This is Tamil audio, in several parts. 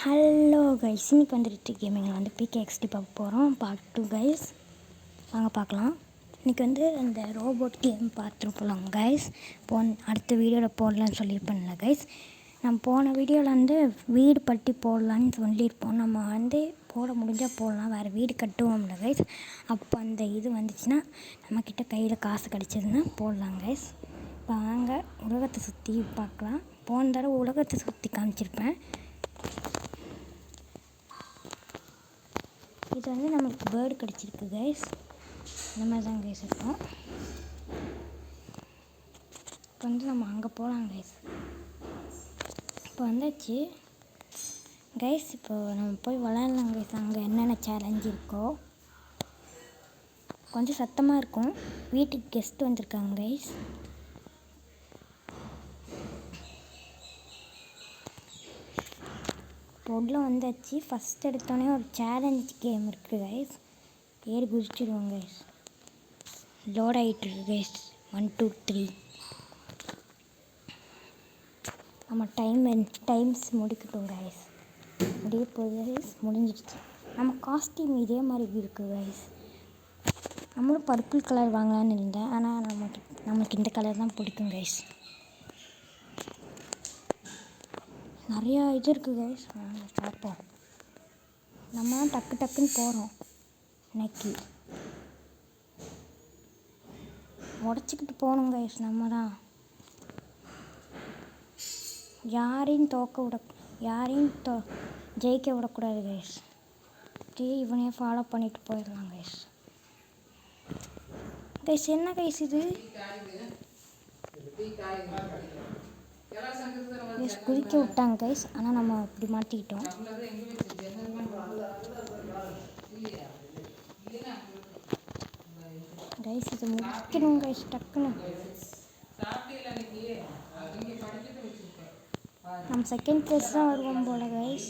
ஹலோ கைஸ், இன்னைக்கு வந்துட்டு கேமிங்கில் வந்து பிகேஎக்ஸ்டி பார்க்க போகிறோம். பார்ட் 2 கைஸ், வாங்க பார்க்கலாம். இன்றைக்கி வந்து அந்த ரோபோட் கேம் பார்த்துருப்போம் கைஸ். அடுத்த வீடியோவில் போடலான்னு சொல்லியிருப்பேன்ல கைஸ். நம்ம போன வீடியோவில் வந்து வீடு பட்டி போடலான்னு சொல்லியிருப்போம். நம்ம வந்து போட முடிஞ்சால் போடலாம், வேறு வீடு கட்டுவோம்ல கைஸ். அப்போ அந்த இது வந்துச்சுன்னா நம்மக்கிட்ட கையில் காசு கிடச்சதுன்னா போடலாம் கைஸ். இப்போ வாங்க உலகத்தை சுற்றி பார்க்கலாம். போன தடவை உலகத்தை சுற்றி காமிச்சிருப்பேன். இது வந்து நமக்கு பேர்டு கிடச்சிருக்கு கைஸ். இந்த மாதிரி தான் கைஸ் இருக்கும். இப்போ வந்து நம்ம அங்கே போகலாம் கைஸ். இப்போ வந்தாச்சு கைஸ். இப்போ நம்ம போய் விளையாடலாம் கைஸ். அங்கே என்னென்ன சேலஞ்ச் இருக்கோ. கொஞ்சம் சத்தமாக இருக்கும். வீட்டுக்கு கெஸ்ட் வந்திருக்காங்க கைஸ். பொருளும் வந்தாச்சு. ஃபஸ்ட் எடுத்தோடனே ஒரு சேலஞ்ச் கேம் இருக்குது கைஸ். ஏறி குதிச்சிடுவோம் கைஸ். லோட் ஆகிட்டுருக்கு கைஸ். 1 2 3 நம்ம டைம்ஸ் முடிக்கட்டும் கைஸ். முடிய போகுது கைஸ். முடிஞ்சிடுச்சு. நம்ம காஸ்டியூம் இதே மாதிரி இருக்குது கைஸ். நம்மளும் பர்பிள் கலர் வாங்கலான்னு இருந்தேன், ஆனால் நமக்கு இந்த கலர் தான் பிடிக்கும் கைஸ். நிறையா இது இருக்குது கைஸ். பார்ப்போம். நம்ம டக்குன்னு போகிறோம். இன்னைக்கு உடச்சிக்கிட்டு போகணும் கைஸ். நம்ம தான் யாரையும் ஜெயிக்க விடக்கூடாது கைஸ். இவனையே ஃபாலோ பண்ணிட்டு போயிடலாம் கைஸ். கைஸ் என்ன கைஸ் இது? கைஸ் குதிக்க விட்டாங்க கைஸ், ஆனால் நம்ம இப்படி மாட்டிக்கிட்டோம் கைஸ். இதை முடிக்கணும் கைஸ் டக்குன்னு. நம்ம செகண்ட் ப்ளேஸ் தான் வருவோம் போல கைஸ்.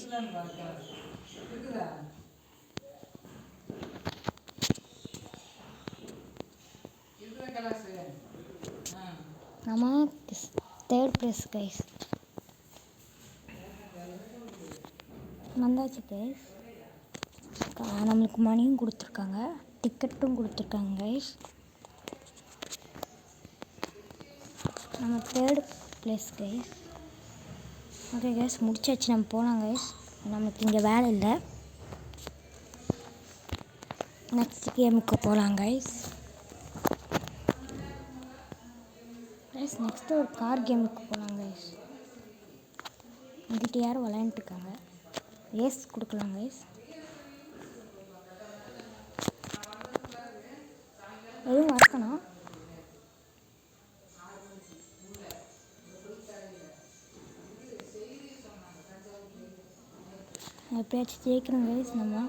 நம்ம தேர்ட் ப்ளேஸ் கைஸ். வந்தாச்சு கைஸ். நம்மளுக்கு மணியும் கொடுத்துருக்காங்க, டிக்கெட்டும் கொடுத்துருக்காங்க கைஸ். நம்ம third place guys. Okay guys, முடிச்சாச்சு. நம்ம போகலாம் கைஸ். நமக்கு இங்கே வேலை இல்லை. நெக்ஸ்ட் கேமுக்கு போகலாம் கைஸ். நெக்ஸ்ட்டு ஒரு கார் கேமுக்கு போகலாம் கைஸ். இங்கிட்ட யாரும் விளையாண்டுருக்காங்க. ரேஸ் கொடுக்கலாம் கைஸ். எதுவும் வரக்கணும். எப்படியாச்சும் ஜெயிக்கணும் கைஸ். நம்ம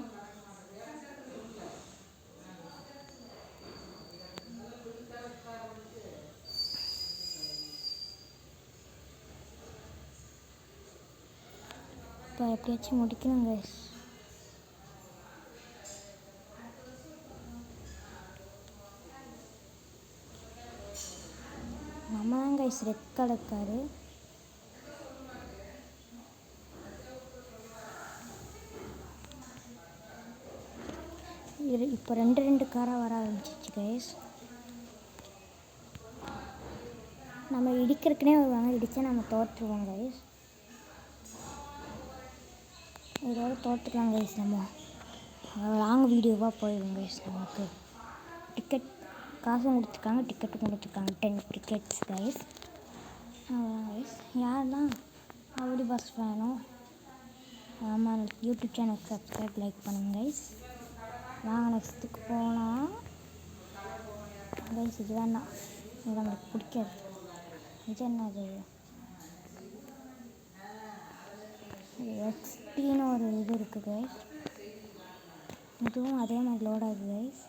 இப்போ எப்படியாச்சும் முடிக்கணும் கைஸ். நம்ம தான் கைஸ் ரெட் கலர். இப்போ ரெண்டு காராக வர ஆரம்பிச்சிச்சு கைஸ். நம்ம இடிக்கிறதுக்குனே வருவாங்க. இடித்தா நம்ம தோற்றுருவோம் கைஸ். இதோட தோற்றுக்கலாம் கைஸ். நம்ம லாங் வீடியோவாக போயிடும் கைஸ். நமக்கு டிக்கெட் காசும் கொடுத்துருக்காங்க, டிக்கெட்டும் கொடுத்துருக்காங்க. 10 டிக்கெட்ஸ் கைஸ். கைஸ் யாரெல்லாம் அப்படி பஸ் வேணும், ஆமாம், யூடியூப் சேனலுக்கு சப்ஸ்கிரைப் லைக் பண்ணுங்க கைஸ். வாங்க நெக்ஸ்ட்டுக்கு போகலாம் கைஸ். இது வேண்டாம், இது நம்மளுக்கு பிடிக்காது. இது என்னது? எக்ஸ்டின்னு ஒரு இது இருக்குது கைஸ். இதுவும் அதே மாதிரி லோட் ஆகுது கைஸ்.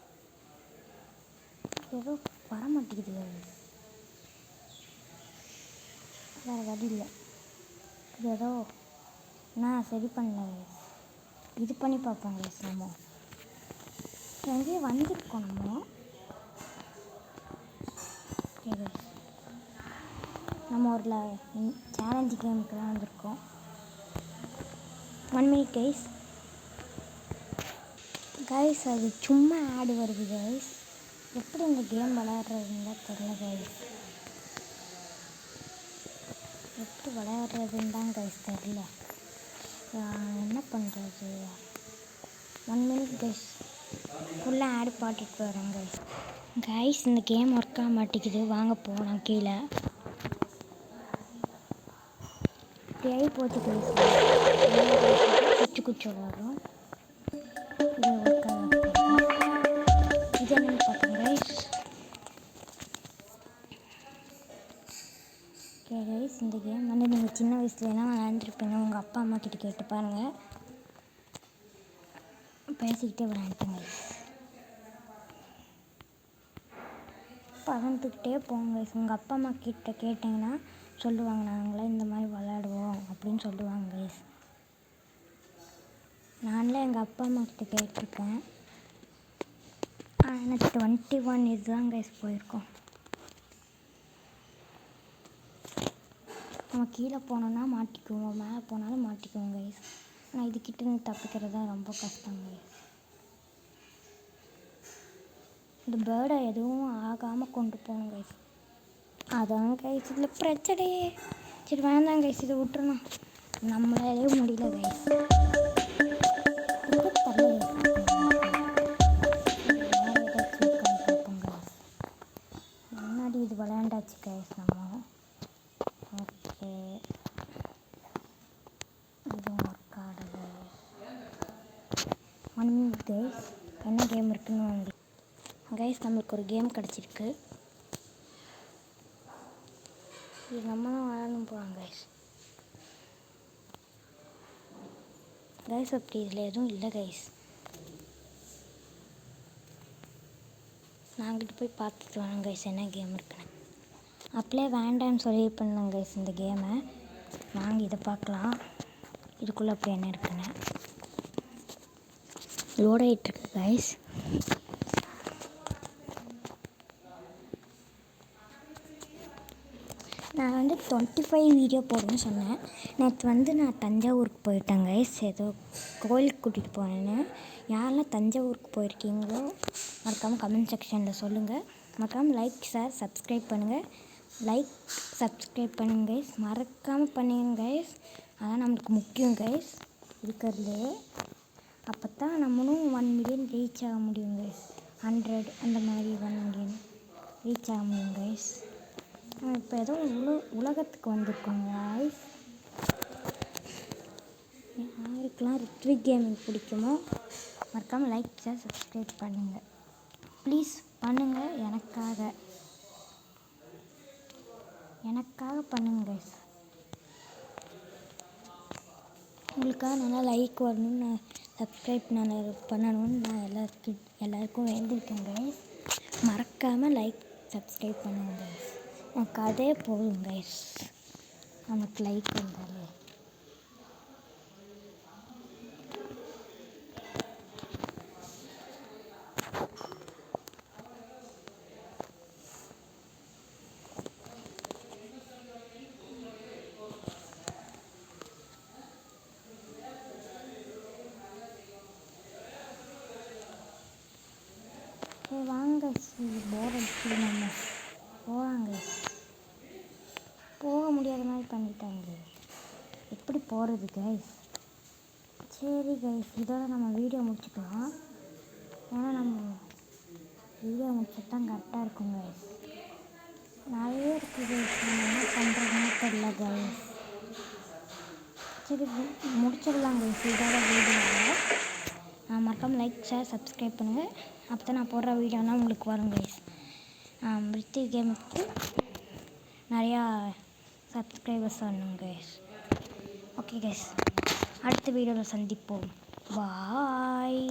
ஏதோ வர மாட்டேங்குது கைஸ். வேறு வழி இல்லை. இது ஏதோ நான் சரி பண்ணல கைஸ். இது பண்ணி பார்ப்போம் கைஸ். நம்ம எங்கேயே வந்திருக்கோம். நம்ம ஒரு சேலஞ்சு கேமுக்கு தான் வந்திருக்கோம். 1 minute கைஸ். கைஸ் அது சும்மா ஆடு வருது கைஸ். எப்படி இந்த கேம் விளையாடுறதுன்னு தெரியல கைஸ். எப்படி விளையாடுறதுன்னு தான் கைஸ் தெரியல. என்ன பண்ணுறது? 1 minute கைஸ். ஃபுல்லாக ஆடு பாட்டுட்டு வரேன் கைஸ். கைஸ் இந்த கேம் ஒர்க் ஆக மாட்டேங்குது. வாங்க போகலாம் கீழே. இப்படியே போச்சு கைஸ். குச்சி குச்சி வரும். இது ஒர்க் ஆக இது என்னென்னு பார்ப்போம் கைஸ். ஓகே கைஸ், இந்த கேம் வந்து நீங்கள் சின்ன வயசுலலாம் விளையாண்டுருப்பீங்க. உங்கள் அப்பா அம்மா கிட்ட கேட்டு பாருங்கள். பேசிக்கிட்டே விளையாண்டுங்க கைஸ். பகிர்ந்துக்கிட்டே போங்க கைஸ். உங்கள் அப்பா அம்மா கிட்ட கேட்டிங்கன்னா சொல்லுவாங்க, நாங்களாம் இந்த மாதிரி விளையாடுவோம் அப்படின்னு சொல்லுவாங்க கைஸ். நான்லாம் எங்கள் அப்பா அம்மா கிட்ட கேட்டிருக்கேன். எனக்கு 21 இதுதான் கைஸ் போயிருக்கோம். நம்ம கீழே போனோன்னா மாட்டிக்குவோம், மேலே போனாலும் மாட்டிக்குவோம் கைஸ். ஆனால் இதுக்கிட்ட இருந்து தப்பிக்கிறது தான் ரொம்ப கஷ்டம் கைஸ். இந்த பேர்டை எதுவும் ஆகாமல் கொண்டு போகணும் கைஸ். அதான் கைஸ் இதில் பிரச்சனையே. சரி வேண்டாம் கைஸ், இதை விட்டுறணும். நம்மளாலே முடியல கைஸ். முன்னாடி இது விளையாண்டாச்சு கைஸ் நம்ம. ஓகே, இது ஒர்க் ஆகுது. 1 minute கைஸ். என்ன கேம் இருக்குன்னு வந்து கைஸ், நம்மளுக்கு ஒரு கேம் கிடச்சிருக்கு. இது நம்ம தான் விளையாடணும் போகிறாங்க கைஸ். கைஸ் அப்படி இதில் எதுவும் இல்லை கைஸ். நாங்கிட்ட போய் பார்த்துட்டு வரோம் கைஸ் என்ன கேம் இருக்குன்னு. அப்படியே வேண்டான்னு சொல்லி பண்ணோம் கைஸ் இந்த கேமை. வாங்க இதை பார்க்கலாம். இதுக்குள்ளே அப்படி என்ன இருக்குன்னு லோட் ஆகிட்டுருக்கு கைஸ். நான் வந்து 25 வீடியோ போடுவேன்னு சொன்னேன். நேற்று வந்து நான் தஞ்சாவூருக்கு போயிட்டேன் கைஸ். ஏதோ கோயிலுக்கு கூட்டிகிட்டு போனேன்னு. யாரெல்லாம் தஞ்சாவூருக்கு போயிருக்கீங்களோ மறக்காமல் கமெண்ட் செக்ஷனில் சொல்லுங்கள். மறக்காமல் லைக் ஷேர் சப்ஸ்கிரைப் பண்ணுங்கள். லைக் சப்ஸ்கிரைப் பண்ணுங்க கைஸ். மறக்காமல் பண்ணுங்க கைஸ். அதான் நம்மளுக்கு முக்கியம் கைஸ் இருக்கிறதுலே. அப்போ தான் நம்மளும் 1 million ரீச் ஆக முடியும் கைஸ். 100 அந்த மாதிரி 1 million ரீச் ஆக முடியும் கைஸ். இப்போ ஏதோ உலகத்துக்கு வந்திருக்கோங்க கைஸ். யாருக்கெல்லாம் ரித்விக் கேமிங் பிடிக்குமோ மறக்காமல் லைக் ஷேர் சப்ஸ்கிரைப் பண்ணுங்கள். ப்ளீஸ் பண்ணுங்கள். எனக்காக பண்ணுங்க கைஸ். உங்களுக்காக நல்லா லைக் வரணும்னு நான் சப்ஸ்கிரைப் நல்லா பண்ணணும்னு நான் எல்லாருக்கும் வேண்டியிருக்கேன் கைஸ். மறக்காமல் லைக் சப்ஸ்கிரைப் பண்ணுங்க கைஸ். எனக்கு அதே போதும் கைஸ். நமக்கு லைக் வந்தாலே வாங்க. போர் அடிச்சு நம்ம போகிறாங்க. போக முடியாத மாதிரி பண்ணிட்டாங்க. எப்படி போகிறது கைஸ்? சரி கைஸ், இதோட நம்ம வீடியோ முடிச்சுக்கலாம். ஏன்னா நம்ம வீடியோ முடிச்சுட்டு தான் கரெக்டாக இருக்கும் கைஸ். நிறைய இருக்குது கைஸ். நம்ம என்ன பண்ணுறதுன்னு தெரியல கைஸ். சரி முடிச்சிடலாம் கைஸ் இதோட வீடியோவில். மறக்காமல் லைக் ஷேர் சப்ஸ்கிரைப் பண்ணுங்கள். அப்போ தான் நான் போடுற வீடியோனால் உங்களுக்கு வரும் கைஸ். ரித்விக் கேமுக்கு நிறையா சப்ஸ்கிரைபர்ஸ் வரணும் கைஸ். ஓகே கைஸ், அடுத்த வீடியோவில் சந்திப்போம். பாய்.